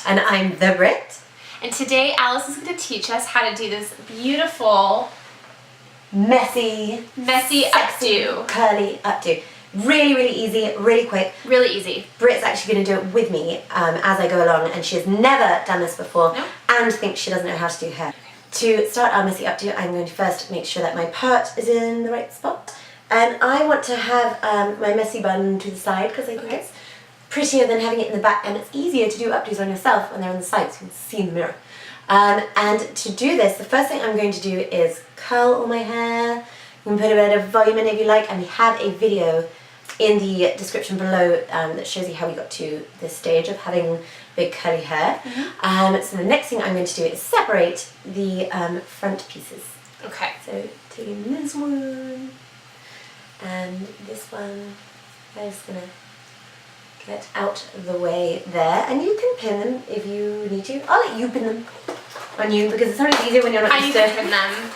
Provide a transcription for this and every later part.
And I'm the Brit. And today Alice is going to teach us how to do this beautiful, messy updo. Curly updo. Really, really easy, really quick. Really easy. Brit's actually going to do it with me as I go along, and she has never done this before. Nope. And thinks she doesn't know how to do hair. To start our messy updo, I'm going to first make sure that my part is in the right spot. And I want to have my messy bun to the side because I think it's prettier than having it in the back, and it's easier to do updos on yourself when they're on the side so you can see in the mirror. And to do this, the first thing I'm going to do is curl all my hair. You can put a bit of volume in if you like, and we have a video in the description below that shows you how we got to this stage of having big curly hair. So the next thing I'm going to do is separate the front pieces. Okay. So taking this one and this one, I'm just going to get out of the way there, and you can pin them if you need to. I'll let you pin them on you because it's always easier when you're not used to pin them.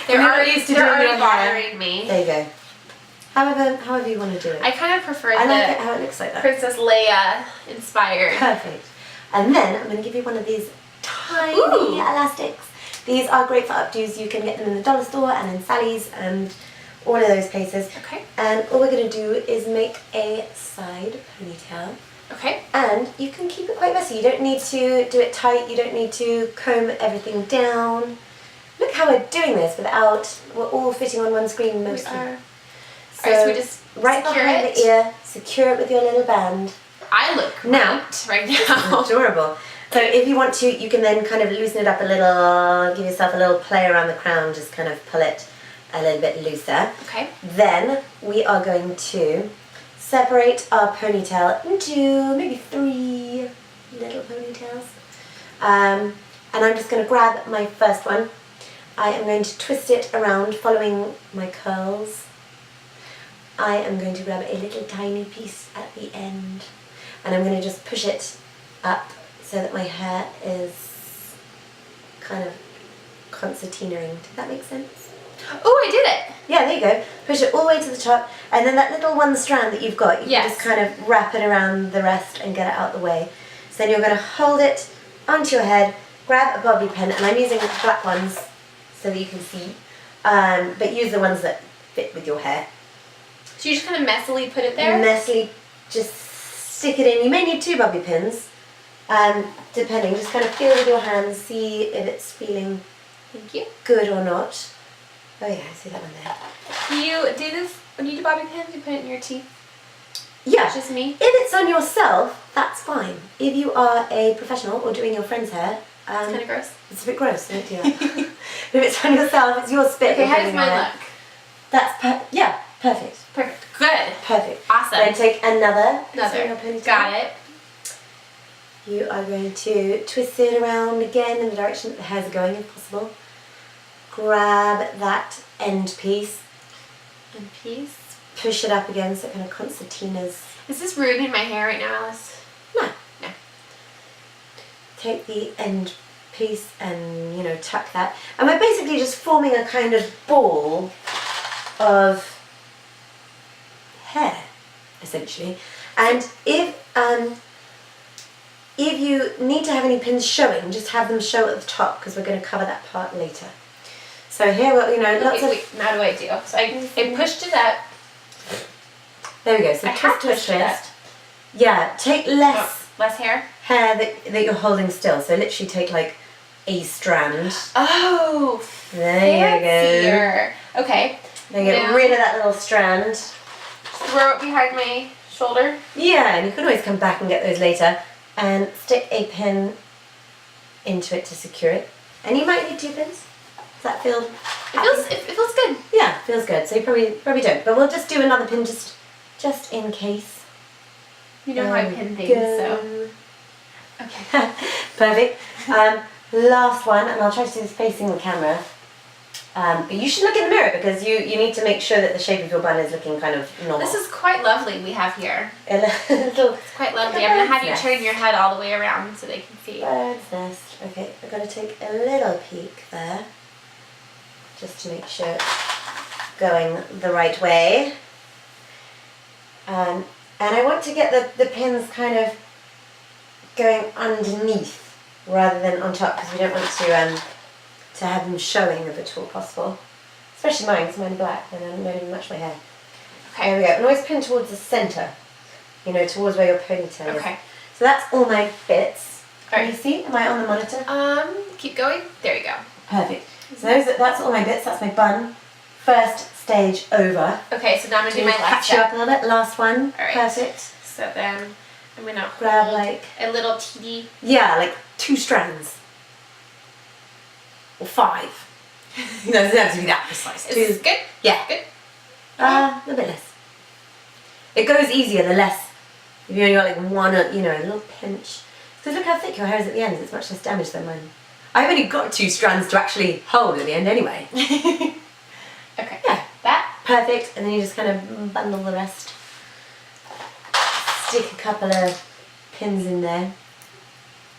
They're already bothering me. There you go. However you want to do it. I kind of prefer I like it how it looks like that. Princess Leia inspired. Perfect. And then I'm going to give you one of these tiny elastics. These are great for updos. You can get them in the dollar store and in Sally's and all of those places. Okay. And all we're going to do is make a side ponytail. Okay. And you can keep it quite messy. You don't need to do it tight. You don't need to comb everything down. Look how we're doing this we're all fitting on one screen mostly. We are. So Alright, so we just right behind the ear, secure it with your little band. I look great right now. Adorable. So if you want to, you can then kind of loosen it up a little, give yourself a little play around the crown, just kind of pull it a little bit looser. Okay. Then we are going to separate our ponytail into maybe 3 little ponytails. And I'm just going to grab my first one. I am going to twist it around following my curls. I am going to grab a little tiny piece at the end, and I'm going to just push it up so that my hair is kind of concertinaing. Did that make sense? Oh, I did it! Yeah, there you go. Push it all the way to the top, and then that little one strand that you've got, you can just kind of wrap it around the rest and get it out the way. So then you're going to hold it onto your head, grab a bobby pin, and I'm using black ones so that you can see, but use the ones that fit with your hair. So you just kind of messily put it there? Messily just stick it in. You may need 2 bobby pins, depending. Just kind of feel with your hands, see if it's feeling good or not. Oh yeah, I see that one there. Do you do this when you do bobby pins? You put it in your teeth? Yeah. It's just me? If it's on yourself, that's fine. If you are a professional or doing your friend's hair, it's kind of gross. It's a bit gross, don't do that. If it's on yourself, it's your spit. Okay, how does mine look? That's perfect. Perfect. Good. Perfect. Awesome. Then take another. Got it. You are going to twist it around again in the direction that the hairs are going if possible. Grab that end piece. Push it up again so it kind of concertinas. Is this ruining my hair right now, Alice? No. Take the end piece and, tuck that. And we're basically just forming a kind of ball of hair, essentially. And if you need to have any pins showing, just have them show at the top because we're going to cover that part later. So here, lots of... Now do I do? So I pushed it up. There we go. So twist. Yeah, take less hair that you're holding still. So literally take like a strand. Oh, there you go. Okay. Then get rid of that little strand. Throw it behind my shoulder. Yeah, and you can always come back and get those later. And stick a pin into it to secure it. And you might need 2 pins. Does that feel? It feels good. Yeah, feels good. So you probably don't. But we'll just do another pin just in case. You know how I pin things, so. Okay. Perfect. Last one, and I'll try to do this facing the camera. But you should look in the mirror because you need to make sure that the shape of your bun is looking kind of normal. This is quite lovely we have here. It's quite lovely. I'm going to have you turn your head all the way around so they can see. Bird's nest. Okay, we're going to take a little peek there. Just to make sure it's going the right way. And I want to get the pins kind of going underneath rather than on top because we don't want to have them showing if at all possible. Especially mine, because mine are black and I don't even match my hair. Okay, there we go. And always pin towards the centre, you know, towards where your ponytail is. Okay. So that's all my bits. Alright. Can you see? Am I on the monitor? Keep going. There you go. Perfect. So that's all my bits. That's my bun. First stage over. Okay, so now I'm going to do my last catch you step. up a little bit. Last one. Alright. Perfect. So then I'm going to Grab like... a little teeny. Yeah, like 2 strands. Or 5. No, it doesn't have to be that precise. Is this good? Yeah. Good? A little bit less. It goes easier the less. If you only got like one, you know, a little pinch. Because look how thick your hair is at the end. It's much less damage than mine. I've only got 2 strands to actually hold at the end anyway. Okay. Yeah. That. Perfect. And then you just kind of bundle the rest. Stick a couple of pins in there.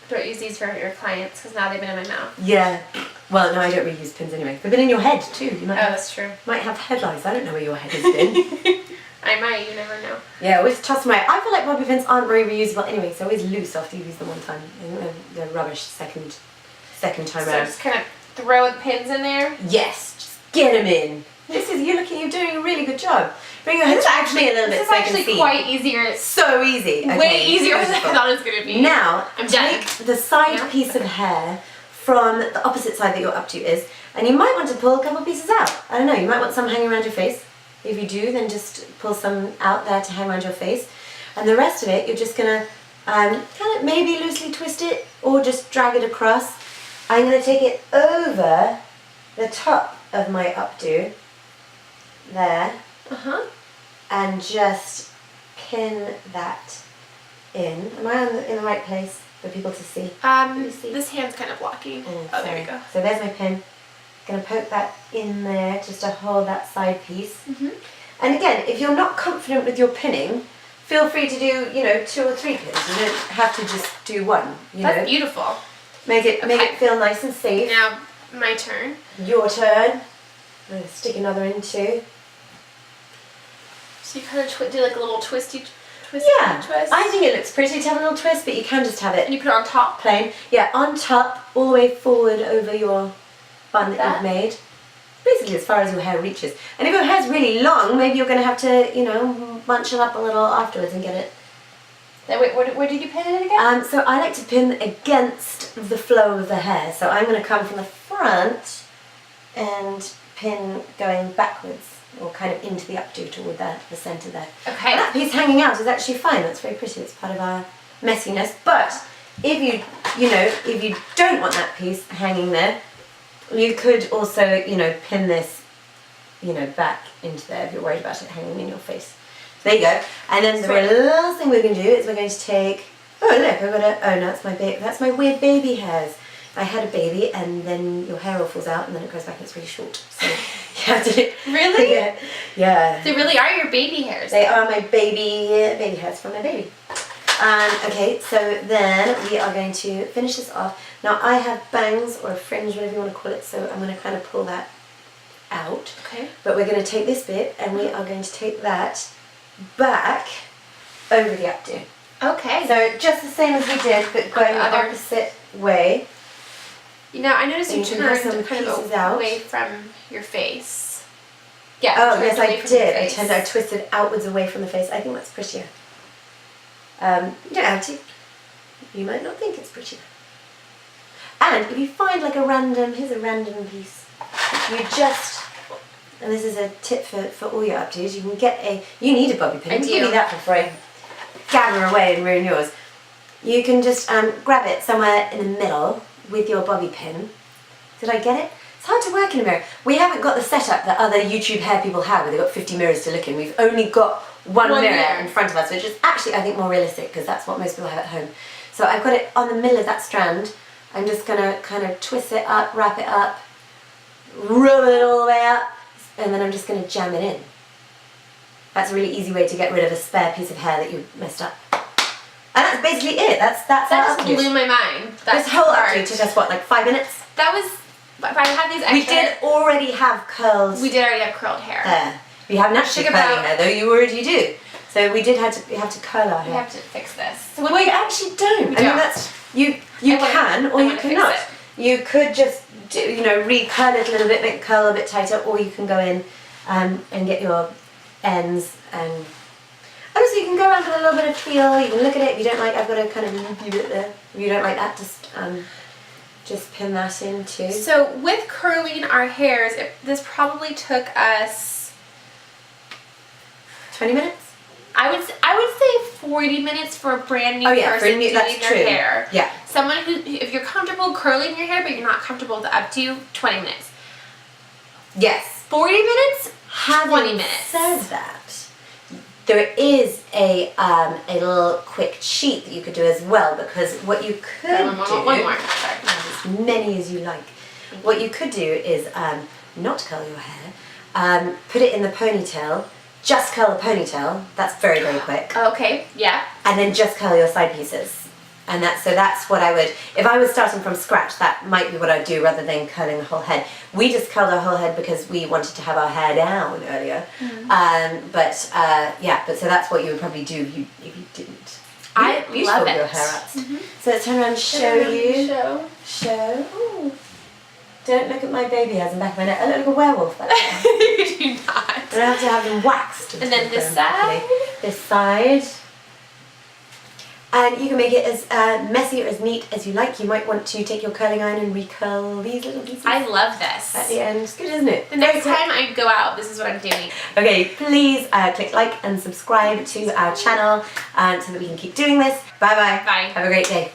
Don't use these for your clients because now they've been in my mouth. Yeah. Well, no, I don't really use pins anyway. They've been in your head too. You might that's true. Might have headlights. I don't know where your head has been. I might. You never know. Yeah, always toss them out. I feel like bobby pins aren't very reusable anyway, so always loose after you've used them one time. I think they're rubbish second time So around. just kind of throw the pins in there. Yes, just get them in. This is you're doing a really good job. Bring your head back me a little bit This is so I can actually see. quite easier. So easy. Okay, Way easier than I beautiful. thought it was going to be. Now, I'm done. take the side Yeah. piece of hair from the opposite side that your updo is, and you might want to pull a couple pieces out. I don't know, you might want some hanging around your face. If you do, then just pull some out there to hang around your face. And the rest of it, you're just going to kind of maybe loosely twist it or just drag it across. I'm going to take it over the top of my updo, there, and just pin that in. Am I in the right place for people to see? This hand's kind of blocking. Oh, there we go. So there's my pin. Going to poke that in there just to hold that side piece. And again, if you're not confident with your pinning, feel free to do, 2 or 3 pins. You don't have to just do one. That's beautiful. Make it feel nice and safe. Now, my turn. Your turn. I'm going to stick another in too. So you kind of do like a little twisty twist. I think it looks pretty to have a little twist, but you can just have it And you put it on top. plain. Yeah, on top, all the way forward over your bun that you've made. Basically as far as your hair reaches. And if your hair's really long, maybe you're going to have to, bunch it up a little afterwards and get it. Then wait, where did you pin it again? So I like to pin against the flow of the hair. So I'm going to come from the front and pin going backwards, or kind of into the updo toward the centre there. Okay. And that piece hanging out is actually fine. That's very pretty. It's part of our messiness. But if you don't want that piece hanging there, you could also, pin this, back into there if you're worried about it hanging in your face. There you go. And then the very last thing we're going to do is we're going to take, oh look, I've got no, that's my weird baby hairs. I had a baby and then your hair all falls out and then it grows back and it's really short. So you have to... Really? Yeah. They really are your baby hairs. They are my baby hairs from my baby. Okay, so then we are going to finish this off. Now I have bangs or a fringe, whatever you want to call it, so I'm going to kind of pull that out. Okay. But we're going to take this bit and we are going to take that back over the updo. Okay. So just the same as we did, but going the opposite way. I noticed you And you can have some turned kind pieces of out. away from your face. Yeah. Oh turned yes, away I from your did. face. I twisted outwards away from the face. I think that's prettier. You don't have to. You might not think it's prettier. And if you find like here's a random piece. You just, and this is a tip for all your updos, you need a bobby pin. I I'm do. giving you that before I gather away and ruin yours. You can just grab it somewhere in the middle with your bobby pin. Did I get it? It's hard to work in a mirror. We haven't got the setup that other YouTube hair people have where they've got 50 mirrors to look in. We've only got one mirror in front of us, which is actually, I think, more realistic because that's what most people have at home. So I've got it on the middle of that strand. I'm just going to kind of twist it up, wrap it up, rub it all the way up, and then I'm just going to jam it in. That's a really easy way to get rid of a spare piece of hair that you messed up. And that's basically it. That just blew my mind. This whole updo took us, what, like 5 minutes? That was, if I had these extra... We did already have curls. We did already have curled hair. You have naturally curly hair though, you already do. So we have to curl our We hair. have to fix this. So Well, you actually don't. We I mean, don't. that's you can or you cannot. You could just do, you know, re-curl it a little bit, make the curl a bit tighter, or you can go in and get your ends and also you can go around with a little bit of feel. You can look at it. If you don't like, I've got a kind of loopy bit there. If you don't like that, just pin that in too. So with curling our hairs, this probably took us 20 minutes. I would say 40 minutes for a brand new person doing that's their true. hair. Yeah. Someone who, if you're comfortable curling your hair but you're not comfortable with the updo, 20 minutes. Yes. 40 minutes, 20 Having minutes. said that, there is a little quick cheat that you could do as well, because what you could do, One more. Sorry. as many as you like, what you could do is not curl your hair, put it in the ponytail, just curl the ponytail, that's very, very quick, Okay, yeah. and then just curl your side pieces. And that's what I would, if I was starting from scratch, that might be what I'd do rather than curling the whole head. We just curled our whole head because we wanted to have our hair down earlier. But so that's what you would probably do if you didn't. I Beautiful love it. your hair ups. So let's turn around and show you. Show. Ooh. Don't look at my baby hairs in the back of my neck. I look like a werewolf back there. You do not. I have to have them waxed. And then this properly. side. This side. And you can make it as messy or as neat as you like. You might want to take your curling iron and recurl these little pieces I love this. at the end. It's good, isn't it? The next time I go out, this is what I'm doing. Okay, please click like and subscribe to our channel so that we can keep doing this. Bye-bye. Bye. Have a great day.